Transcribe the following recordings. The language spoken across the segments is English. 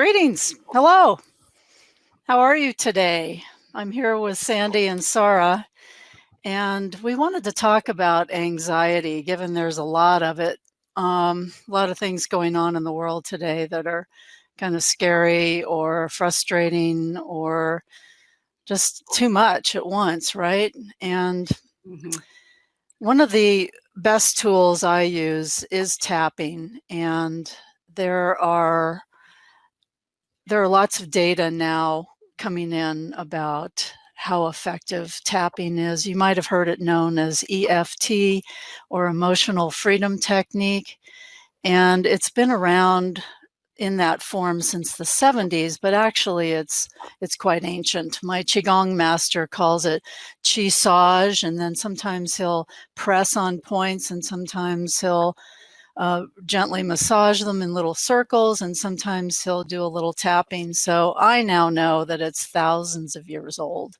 Greetings. Hello. How are you today? I'm here with Sandy and Sara, and we wanted to talk about anxiety, given there's a lot of it. A lot of things going on in the world today that are kind of scary or frustrating or just too much at once, right? And one of the best tools I use is tapping, and there are lots of data now coming in about how effective tapping is. You might have heard it known as EFT or emotional freedom technique, and it's been around in that form since the 70s, but actually it's quite ancient. My Qigong master calls it Qi-sage, and then sometimes he'll press on points and sometimes he'll gently massage them in little circles, and sometimes he'll do a little tapping. So I now know that it's thousands of years old,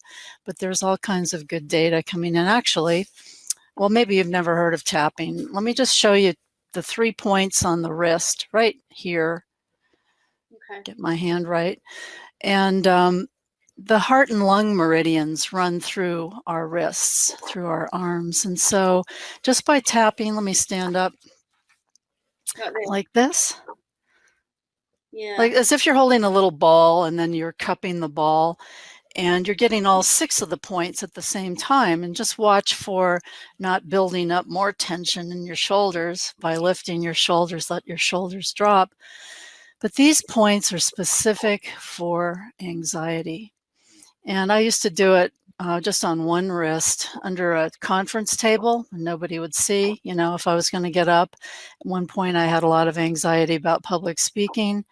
but there's all kinds of good data coming in. Actually, well, maybe you've never heard of tapping. Let me just show you the 3 points on the wrist right here. Okay. Get my hand right. And the heart and lung meridians run through our wrists, through our arms. And so just by tapping, let me stand up. Like this. Yeah. Like as if you're holding a little ball and then you're cupping the ball and you're getting all 6 of the points at the same time. And just watch for not building up more tension in your shoulders by lifting your shoulders, let your shoulders drop. But these points are specific for anxiety. And I used to do it just on one wrist under a conference table, and nobody would see, if I was going to get up. At one point, I had a lot of anxiety about public speaking.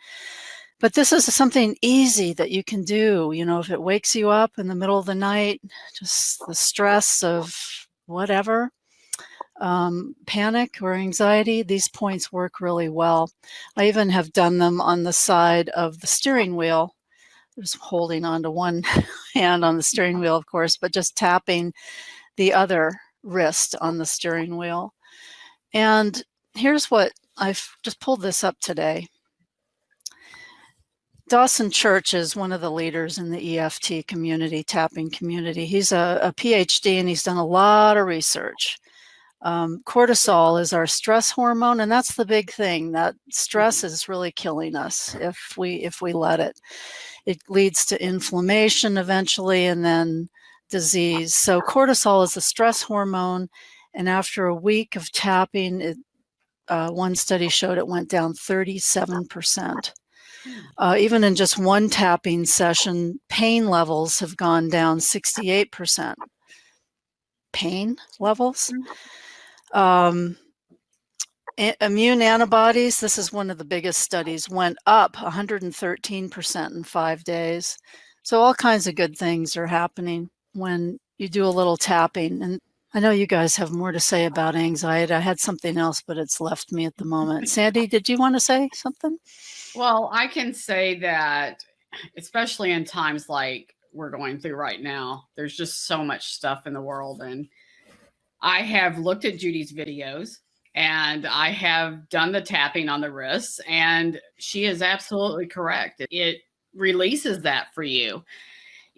But this is something easy that you can do, if it wakes you up in the middle of the night, just the stress of whatever, panic or anxiety, these points work really well. I even have done them on the side of the steering wheel. Just holding onto one hand on the steering wheel, of course, but just tapping the other wrist on the steering wheel. And here's what I've just pulled this up today. Dawson Church is one of the leaders in the EFT community, tapping community. He's a PhD and he's done a lot of research. Cortisol is our stress hormone, and that's the big thing. That stress is really killing us if we let it. It leads to inflammation eventually and then disease. So cortisol is the stress hormone, and after a week of tapping, one study showed it went down 37%. Even in just one tapping session, pain levels have gone down 68%. Pain levels? Immune antibodies, this is one of the biggest studies, went up 113% in 5 days. So all kinds of good things are happening when you do a little tapping. And I know you guys have more to say about anxiety. I had something else, but it's left me at the moment. Sandy, did you want to say something? Well, I can say that, especially in times like we're going through right now, there's just so much stuff in the world. And I have looked at Judy's videos and I have done the tapping on the wrists, and she is absolutely correct. It releases that for you.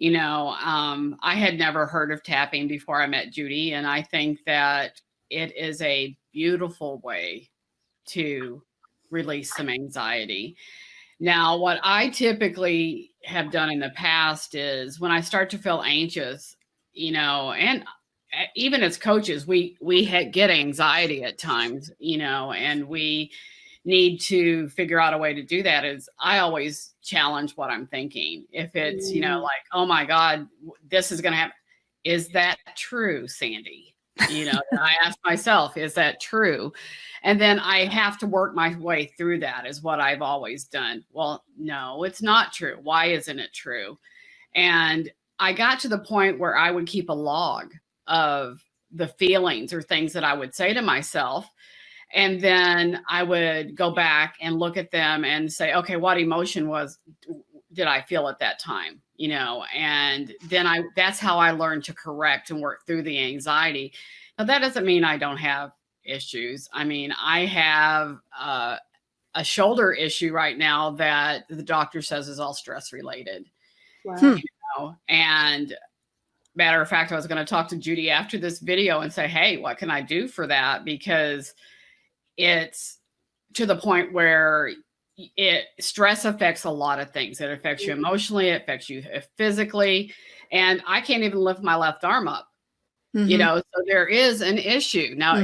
I had never heard of tapping before I met Judy, and I think that it is a beautiful way to release some anxiety. Now, what I typically have done in the past is when I start to feel anxious, and even as coaches, we get anxiety at times, and we need to figure out a way to do that. Is I always challenge what I'm thinking. If it's, like, oh my God, this is going to happen. Is that true, Sandy? I ask myself, is that true? And then I have to work my way through that, is what I've always done. Well, no, it's not true. Why isn't it true? And I got to the point where I would keep a log of the feelings or things that I would say to myself. And then I would go back and look at them and say, okay, what emotion did I feel at that time? And then that's how I learned to correct and work through the anxiety. Now, that doesn't mean I don't have issues. I mean, I have a shoulder issue right now that the doctor says is all stress related. Wow. And matter of fact, I was going to talk to Judy after this video and say, hey, what can I do for that? Because it's to the point where stress affects a lot of things. It affects you emotionally, it affects you physically, and I can't even lift my left arm up. So there is an issue now.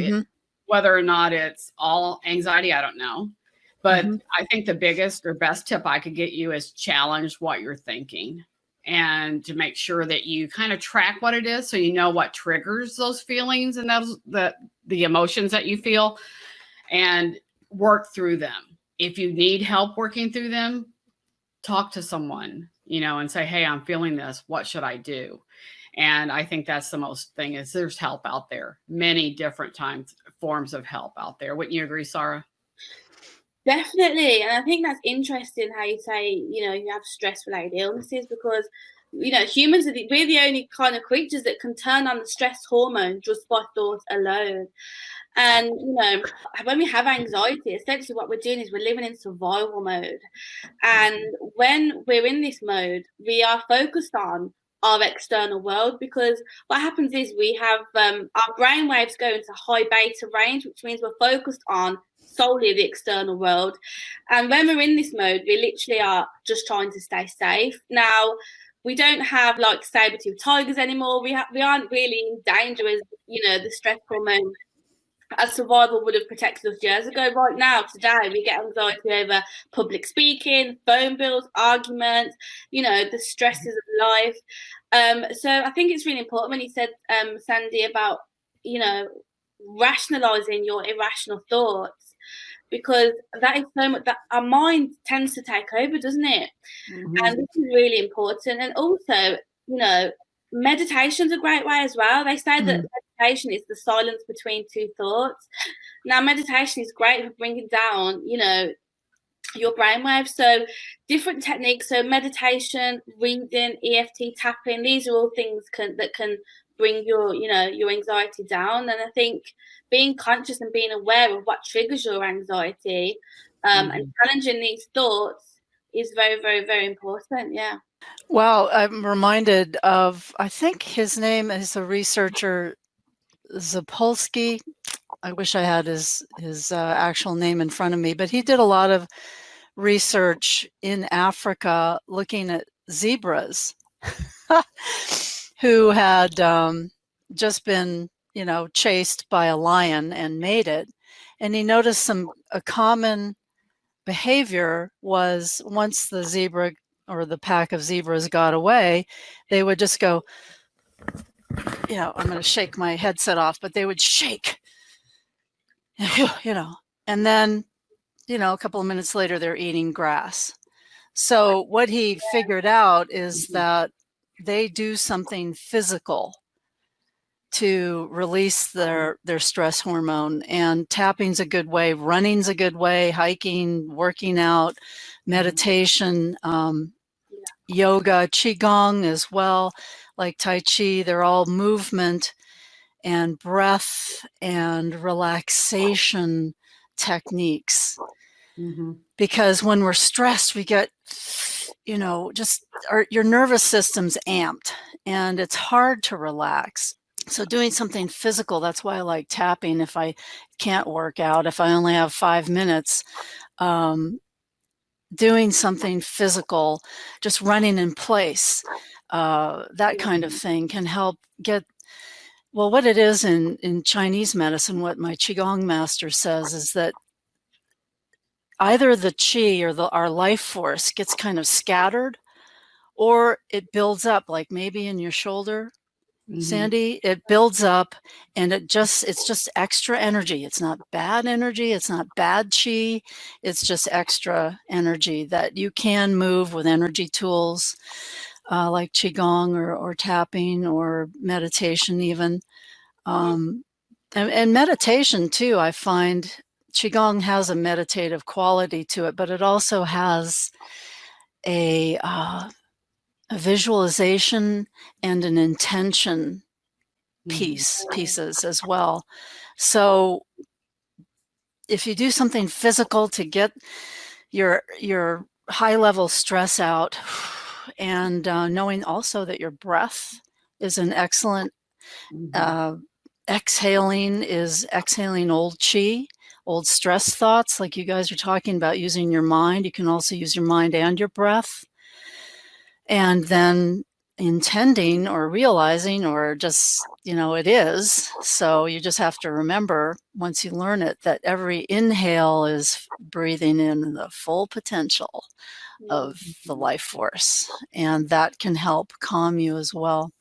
Whether or not it's all anxiety, I don't know. But I think the biggest or best tip I could get you is challenge what you're thinking, and to make sure that you kind of track what it is, so you know what triggers those feelings and the emotions that you feel, and work through them. If you need help working through them, talk to someone, and say, hey, I'm feeling this. What should I do? And I think that's the most thing, is there's help out there, many different forms of help out there. Wouldn't you agree, Sara? Definitely. And I think that's interesting how you say, you have stress-related illnesses, because, humans we're the only kind of creatures that can turn on the stress hormone just by thought alone. And, when we have anxiety, essentially what we're doing is we're living in survival mode. And when we're in this mode, we are focused on our external world, because what happens is we have our brain waves go into high beta range, which means we're focused on solely the external world. And when we're in this mode, we literally are just trying to stay safe. Now, we don't have like saber-toothed tigers anymore. We aren't really in danger as, the stress hormone as survival would have protected us years ago. Right now, today, we get anxiety over public speaking, phone bills, arguments, the stresses of life. So I think it's really important when you said, Sandy, about, rationalizing your irrational thoughts, because that is so much that our mind tends to take over, doesn't it? And this is really important. And also, meditation's a great way as well. They say that meditation is the silence between two thoughts. Now, meditation is great for bringing down, your brainwaves. So different techniques. So meditation, reading, EFT tapping, these are all things that can bring your anxiety down. And I think being conscious and being aware of what triggers your anxiety and challenging these thoughts is very, very, very important. Yeah. Wow, I'm reminded of, I think his name is a researcher, Zapolsky. I wish I had his actual name in front of me, but he did a lot of research in Africa looking at zebras who had just been, chased by a lion and made it. And he noticed a common behavior was, once the zebra or the pack of zebras got away, they would just go, I'm going to shake my headset off, but they would shake, and then, a couple of minutes later, they're eating grass. So what he figured out is that they do something physical to release their stress hormone, and tapping's a good way, running's a good way, hiking, working out, meditation, yoga, qigong as well, like tai chi. They're all movement and breath and relaxation techniques. Because when we're stressed, we get, just your nervous system's amped, and it's hard to relax. So doing something physical, that's why I like tapping if I can't work out, if I only have 5 minutes, doing something physical, just running in place, that kind of thing can help get, well, what it is in Chinese medicine, what my Qigong master says is that either the qi or our life force gets kind of scattered, or it builds up, like maybe in your shoulder, Sandy, it builds up, and it's just extra energy. It's not bad energy. It's not bad qi. It's just extra energy that you can move with energy tools like qigong or tapping or meditation even. And meditation too, I find qigong has a meditative quality to it, but it also has a visualization and an intention pieces as well. So if you do something physical to get your high level stress out, and knowing also that your breath is an excellent exhaling old chi, old stress thoughts, like you guys are talking about using your mind. You can also use your mind and your breath. And then intending or realizing, or just, it is. So you just have to remember, once you learn it, that every inhale is breathing in the full potential of the life force. And that can help calm you as well.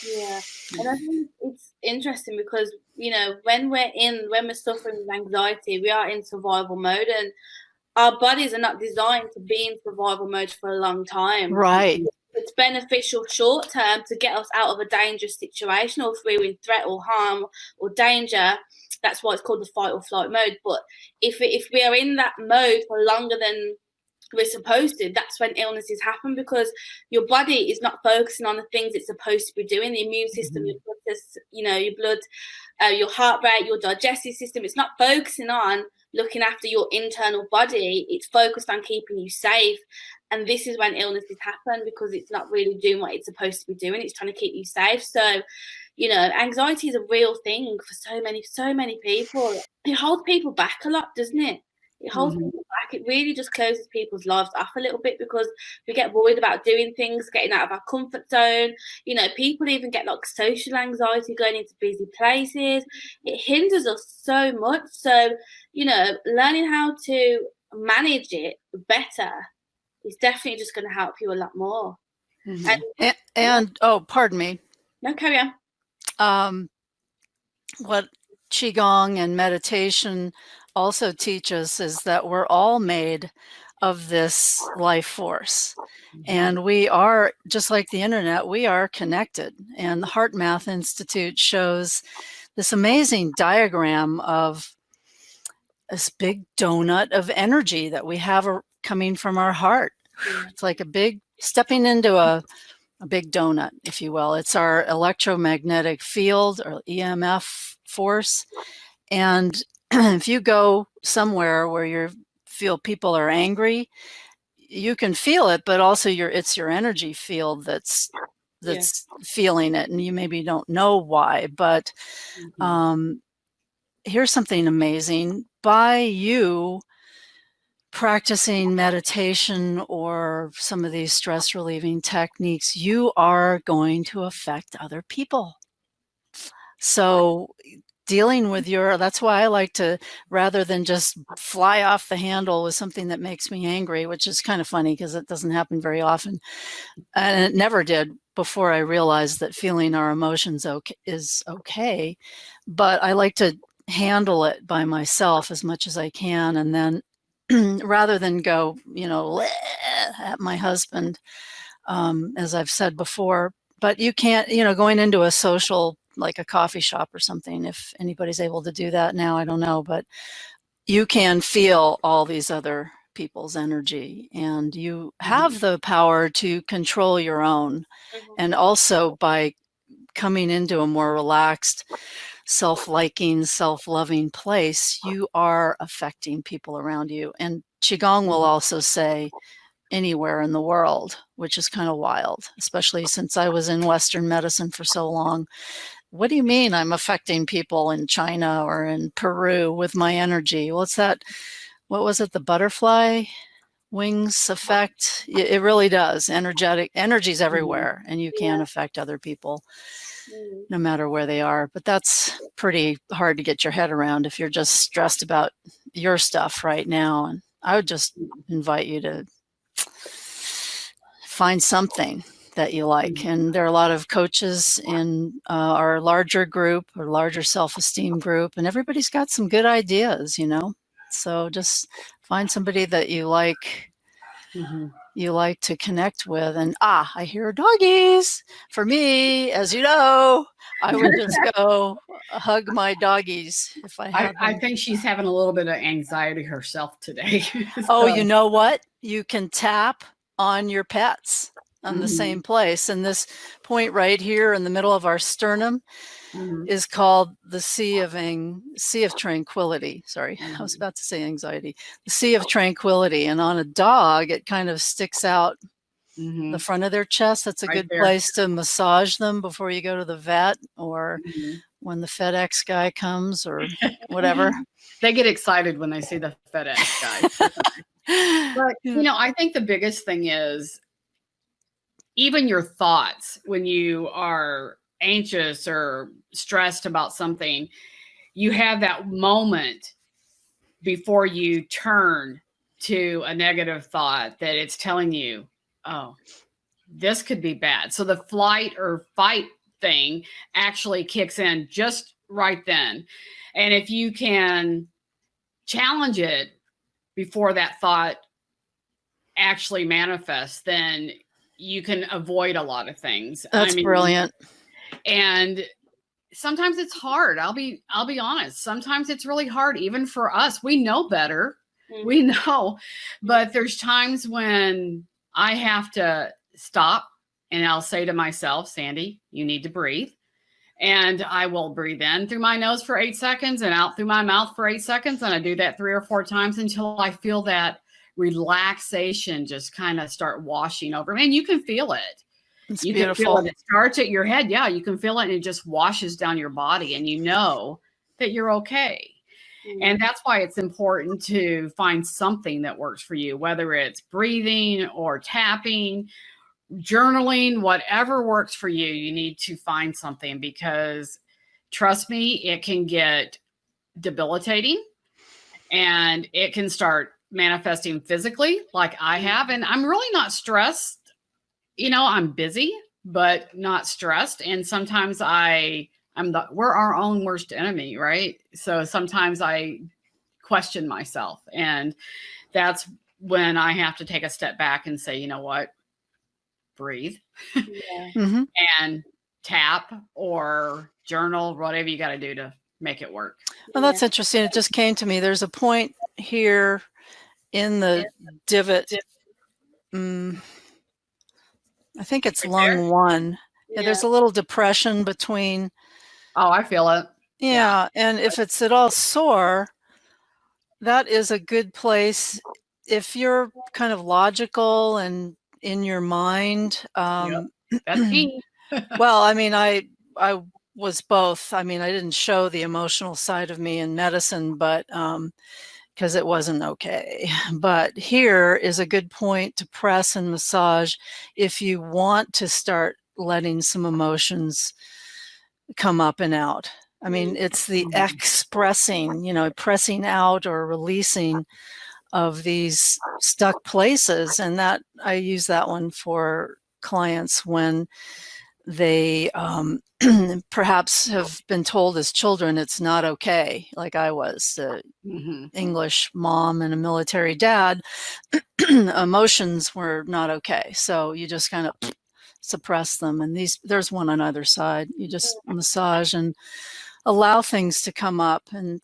Yeah. And I think it's interesting because, when we're suffering with anxiety, we are in survival mode, and our bodies are not designed to be in survival mode for a long time. Right. It's beneficial short term to get us out of a dangerous situation, or if we're in threat or harm or danger. That's why it's called the fight or flight mode. But if we are in that mode for longer than we're supposed to, that's when illnesses happen, because your body is not focusing on the things it's supposed to be doing. The immune system, your blood, your heart rate, your digestive system, it's not focusing on looking after your internal body. It's focused on keeping you safe. And this is when illnesses happen, because it's not really doing what it's supposed to be doing. It's trying to keep you safe. So, anxiety is a real thing for so many people. It holds people back a lot, doesn't it? It holds people back. It really just closes people's lives off a little bit, because we get worried about doing things, getting out of our comfort zone. People even get like social anxiety going into busy places. It hinders us so much. So, learning how to manage it better is definitely just going to help you a lot more. And oh, pardon me. No, carry on. What Qigong and meditation also teach us is that we're all made of this life force. And we are, just like the internet, we are connected. And the Heart Math Institute shows this amazing diagram of this big donut of energy that we have coming from our heart. It's like stepping into a big donut, if you will. It's our electromagnetic field, or EMF force. And if you go somewhere where you feel people are angry, you can feel it, but also it's your energy field that's feeling it, and you maybe don't know why. But here's something amazing. By you practicing meditation or some of these stress relieving techniques, you are going to affect other people. So dealing with that's why I like to, rather than just fly off the handle with something that makes me angry, which is kind of funny because it doesn't happen very often. And it never did before I realized that feeling our emotions is okay. But I like to handle it by myself as much as I can. And then rather than go, at my husband, as I've said before. But you can't, going into a social, like a coffee shop or something, if anybody's able to do that now, I don't know, but you can feel all these other people's energy, and you have the power to control your own. And also, by coming into a more relaxed, self-liking, self-loving place, you are affecting people around you. And Qigong will also say anywhere in the world, which is kind of wild, especially since I was in Western medicine for so long. What do you mean I'm affecting people in China or in Peru with my energy? What's that? What was it? The butterfly wings effect? It really does. Energy's everywhere, and you can affect other people no matter where they are. But that's pretty hard to get your head around if you're just stressed about your stuff right now. And I would just invite you to find something that you like. And there are a lot of coaches in our larger group, or larger self-esteem group, and everybody's got some good ideas, So just find somebody that you like. You like to connect with. And I hear doggies. For me, as you know, I would just go hug my doggies if I had them. I think she's having a little bit of anxiety herself today. Oh, you know what? You can tap on your pets. on the same place. And this point right here in the middle of our sternum is called the sea of tranquility. Sorry, I was about to say anxiety. The sea of tranquility. And on a dog, it kind of sticks out the front of their chest. That's a good place to massage them before you go to the vet, or when the FedEx guy comes, or whatever. They get excited when they see the FedEx guy. But, I think the biggest thing is even your thoughts when you are anxious or stressed about something, you have that moment before you turn to a negative thought that it's telling you, oh, this could be bad. So the flight or fight thing actually kicks in just right then. And if you can challenge it before that thought actually manifests, then you can avoid a lot of things. That's brilliant. And sometimes it's hard. I'll be honest. Sometimes it's really hard, even for us. We know better. We know, but there's times when I have to stop and I'll say to myself, Sandy, you need to breathe. And I will breathe in through my nose for 8 seconds and out through my mouth for 8 seconds. And I do that 3 or 4 times until I feel that relaxation just kind of start washing over me. And you can feel it. It's you beautiful. Can feel it. It starts at your head. Yeah, you can feel it, and it just washes down your body, and you know that you're okay. And that's why it's important to find something that works for you, whether it's breathing or tapping, journaling, whatever works for you. You need to find something, because trust me, it can get debilitating and it can start manifesting physically like I have. And I'm really not stressed. I'm busy, but not stressed. And sometimes we're our own worst enemy, right? So sometimes I question myself, and that's when I have to take a step back and say, you know what, breathe and tap or journal, whatever you got to do to make it work. Well, that's interesting. It just came to me. There's a point here in the divot. I think it's lung 1. Yeah, there's a little depression between. Oh, I feel it. Yeah. And if it's at all sore, that is a good place. If you're kind of logical and in your mind. That's me. Well, I mean, I was both. I mean, I didn't show the emotional side of me in medicine, but because it wasn't okay. But here is a good point to press and massage if you want to start letting some emotions come up and out. I mean, it's the expressing, pressing out or releasing of these stuck places. And that I use that one for clients when they perhaps have been told as children it's not okay, like I was, English mom and a military dad. Emotions were not okay, so you just kind of suppress them. And there's one on either side. You just massage and allow things to come up, and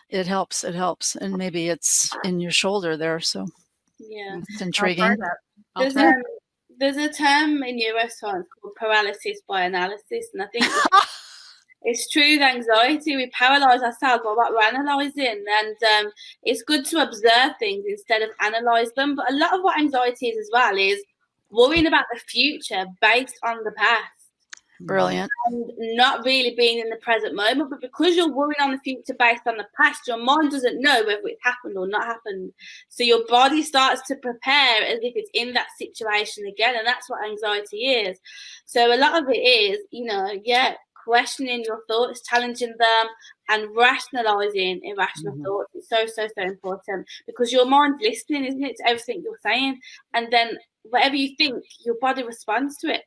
it helps. And maybe it's in your shoulder there, so it's intriguing. There's a term in neuroscience called paralysis by analysis, and I think it's true with anxiety. We paralyze ourselves by what we're analysing, and it's good to observe things instead of analyse them. But a lot of what anxiety is as well is worrying about the future based on the past. Brilliant. And not really being in the present moment, but because you're worrying on the future based on the past, your mind doesn't know whether it's happened or not happened. So your body starts to prepare as if it's in that situation again, and that's what anxiety is. So a lot of it is, questioning your thoughts, challenging them, and rationalizing irrational thoughts. It's so important, because your mind's listening, isn't it, to everything you're saying, and then whatever you think, your body responds to it.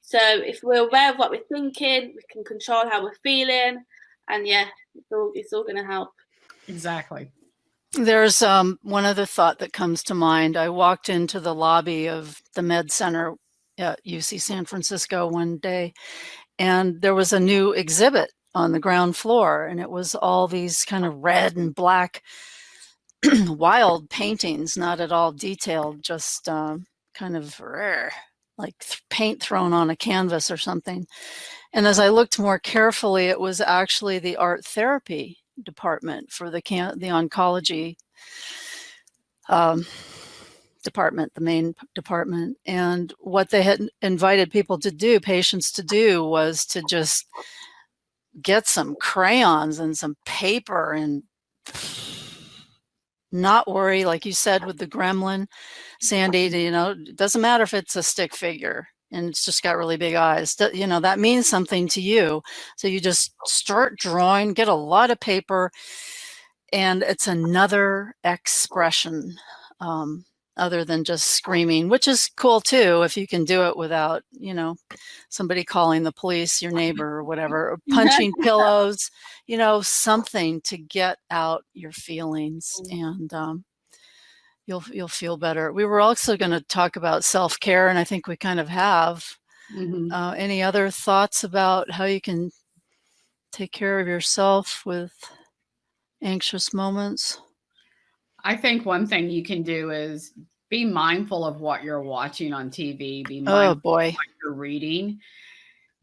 So if we're aware of what we're thinking, we can control how we're feeling, and it's all going to help. Exactly. There's one other thought that comes to mind. I walked into the lobby of the Med Center at UC San Francisco one day, and there was a new exhibit on the ground floor, and it was all these kind of red and black wild paintings, not at all detailed, just kind of like paint thrown on a canvas or something. And as I looked more carefully, it was actually the art therapy department for the oncology department, the main department. And what they had invited people to do, patients to do, was to just get some crayons and some paper and not worry, like you said with the gremlin, Sandy, it doesn't matter if it's a stick figure and it's just got really big eyes, that means something to you. So you just start drawing, get a lot of paper, and it's another expression other than just screaming, which is cool too, if you can do it without, somebody calling the police, your neighbor or whatever, or punching pillows, something to get out your feelings, and you'll feel better. We were also going to talk about self-care, and I think we kind of have. Any other thoughts about how you can take care of yourself with anxious moments? I think one thing you can do is be mindful of what you're watching on TV. Be mindful Oh boy, of what you're reading.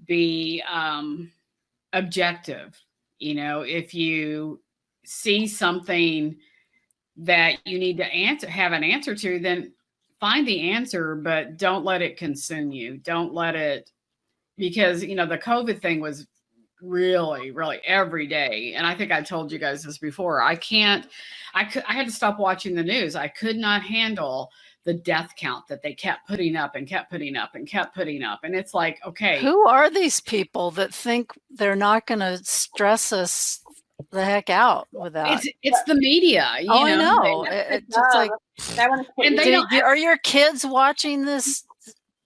Be objective. If you see something that you need to have an answer to, then find the answer, but don't let it consume you. Don't let it, because the COVID thing was really, really every day. And I think I told you guys this before. I had to stop watching the news. I could not handle the death count that they kept putting up and kept putting up and kept putting up. And it's like, okay, who are these people that think they're not going to stress us the heck out with that? It's the media. I know. It's like, are your kids watching this,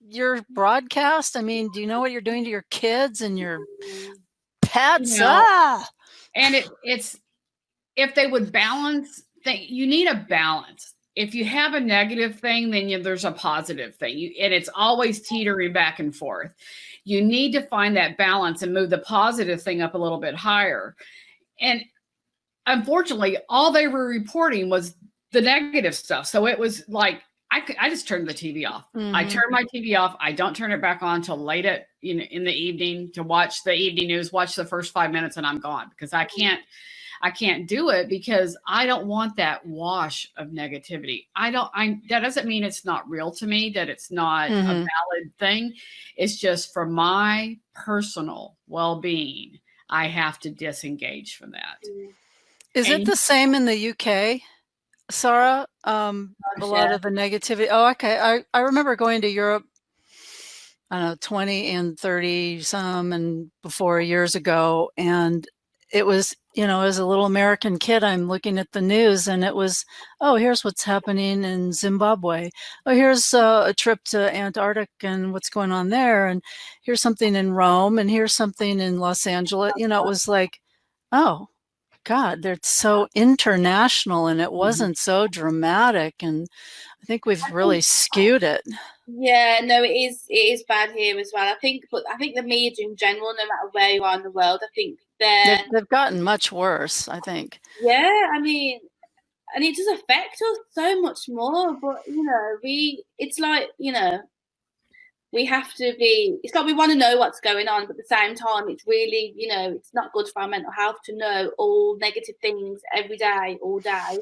your broadcast? I mean, do you know what you're doing to your kids and your pets? And it's, if they would balance, you need a balance. If you have a negative thing, then there's a positive thing, and it's always teetering back and forth. You need to find that balance and move the positive thing up a little bit higher. And unfortunately, all they were reporting was the negative stuff. So it was like, I just turned the TV off. I turn my TV off. I don't turn it back on till late in the evening to watch the evening news, watch the first 5 minutes, and I'm gone, because I can't do it, because I don't want that wash of negativity. That doesn't mean it's not real to me, that it's not a valid thing. It's just for my personal well-being, I have to disengage from that. Is it the same in the UK, Sara? A lot of the negativity. Oh, okay. I remember going to Europe, I don't know, 20 and 30 some and before years ago. And it was, as a little American kid, I'm looking at the news and it was, oh, here's what's happening in Zimbabwe. Oh, here's a trip to Antarctica and what's going on there. And here's something in Rome and here's something in Los Angeles. It was like, oh, God, they're so international, and it wasn't so dramatic. And I think we've really skewed it. Yeah, no, it is bad here as well. I think the media in general, no matter where you are in the world, I think they've gotten much worse, I think. Yeah, I mean, and it does affect us so much more. But it's like, we have to be, it's like we want to know what's going on, but at the same time, it's really, it's not good for our mental health to know all negative things every day, all day.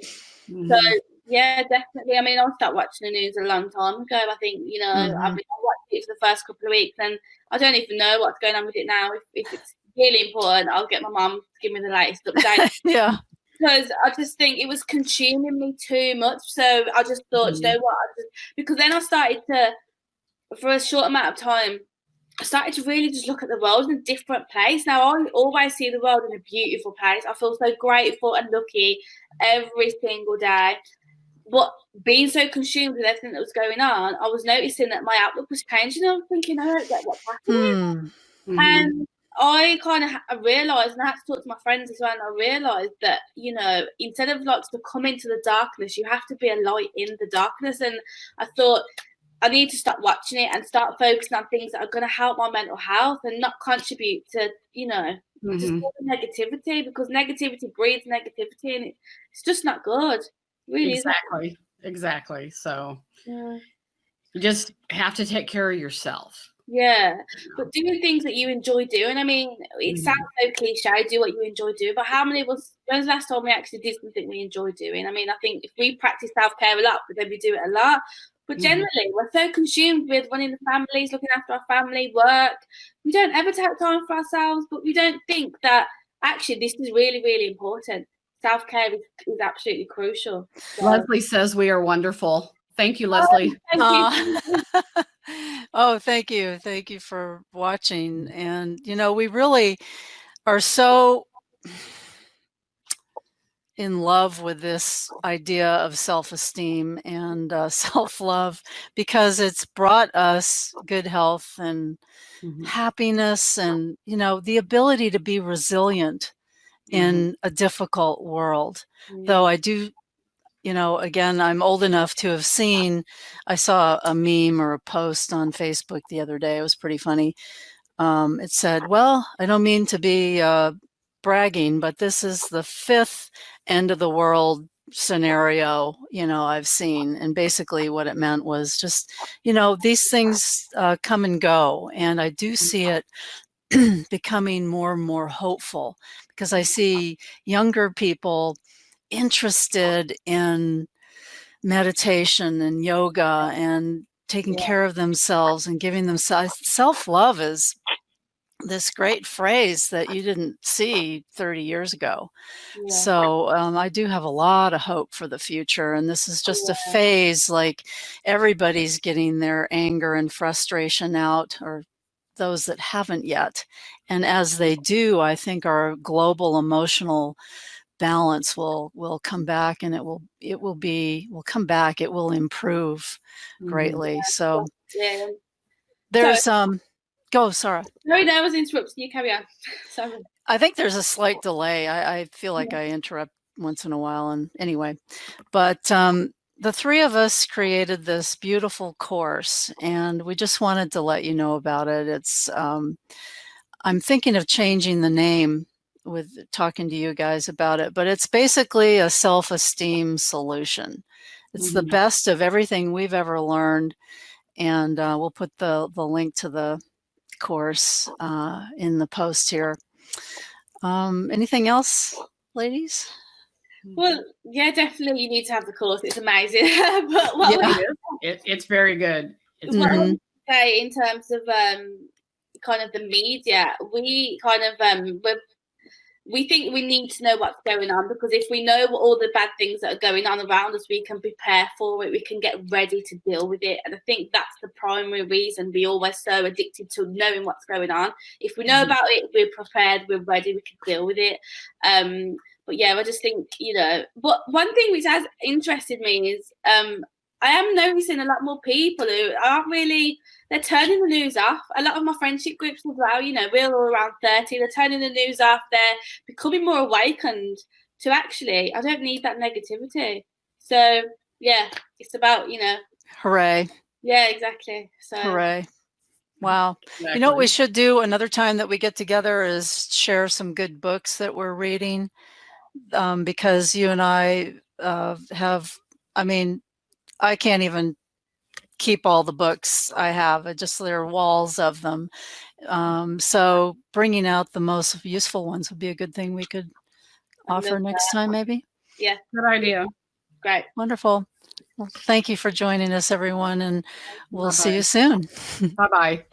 So, yeah, definitely. I mean, I started watching the news a long time ago. I think, I watched it for the first couple of weeks, and I don't even know what's going on with it now. If it's really important, I'll get my mum to give me the latest update. Yeah. Because I just think it was consuming me too much. So I just thought, you know what? Because then I started to, for a short amount of time, I started to really just look at the world in a different place. Now, I always see the world in a beautiful place. I feel so grateful and lucky every single day. But being so consumed with everything that was going on, I was noticing that my outlook was changing. I was thinking, I don't get what's happening. And I kind of realised, and I had to talk to my friends as well, and I realised that, instead of like succumbing to the darkness, you have to be a light in the darkness. And I thought, I need to stop watching it and start focusing on things that are going to help my mental health and not contribute to, just negativity, because negativity breeds negativity, and it's just not good. Really Exactly. So, You just have to take care of yourself. Yeah, but doing things that you enjoy doing. I mean, it sounds so cliche, do what you enjoy doing, but how many of us, when's the last time we actually did something we enjoy doing? I mean, I think if we practice self-care a lot, then we do it a lot. But generally, we're so consumed with running the families, looking after our family, work. We don't ever take time for ourselves, but we don't think that actually this is really, really important. Self-care is absolutely crucial. So. Leslie says we are wonderful. Thank you, Leslie. Thank you. Oh, thank you. Thank you for watching. And, you know, we really are so in love with this idea of self-esteem and self-love, because it's brought us good health and happiness and, you know, the ability to be resilient in a difficult world. Though I do, you know, again, I'm old enough to have seen, I saw a meme or a post on Facebook the other day. It was pretty funny. It said, well, I don't mean to be bragging, but this is the 5th end of the world scenario, you know, I've seen. And basically what it meant was just, you know, these things come and go. And I do see it becoming more and more hopeful, because I see younger people interested in meditation and yoga and taking care of themselves and giving themselves. Self-love is this great phrase that you didn't see 30 years ago. So I do have a lot of hope for the future. And this is just a phase, like everybody's getting their anger and frustration out, or those that haven't yet. And as they do, I think our global emotional balance will come back, and it will come back. It will improve greatly. So there's go, Sara. No, I was interrupting you. Carry on. Sorry. I think there's a slight delay. I feel like I interrupt once in a while. And anyway, but the 3 of us created this beautiful course, and we just wanted to let you know about it. It's I'm thinking of changing the name with talking to you guys about it, but it's basically a self-esteem solution. It's the best of everything we've ever learned. And we'll put the link to the course in the post here. Anything else, ladies? Well, yeah, definitely you need to have the course. It's amazing. But what it's very good. What I would say in terms of kind of the media, we kind of we think we need to know what's going on, because if we know all the bad things that are going on around us, we can prepare for it, we can get ready to deal with it. And I think that's the primary reason we're always so addicted to knowing what's going on. If we know about it, we're prepared, we're ready, we can deal with it. But yeah, I just think, you know, but one thing which has interested me is I am noticing a lot more people who aren't really, they're turning the news off. A lot of my friendship groups as well, you know, we're all around 30, they're turning the news off, they're becoming more awakened to actually, I don't need that negativity. So yeah, it's about, you know. Hooray. Yeah, exactly. So hooray. Wow. Exactly. You know what we should do another time that we get together is share some good books that we're reading, because you and I have, I mean, I can't even keep all the books I have. There are walls of them. So bringing out the most useful ones would be a good thing we could offer next time, maybe. Yeah. Good idea. Great. Wonderful. Well, thank you for joining us, everyone, and we'll see you soon. Bye-bye.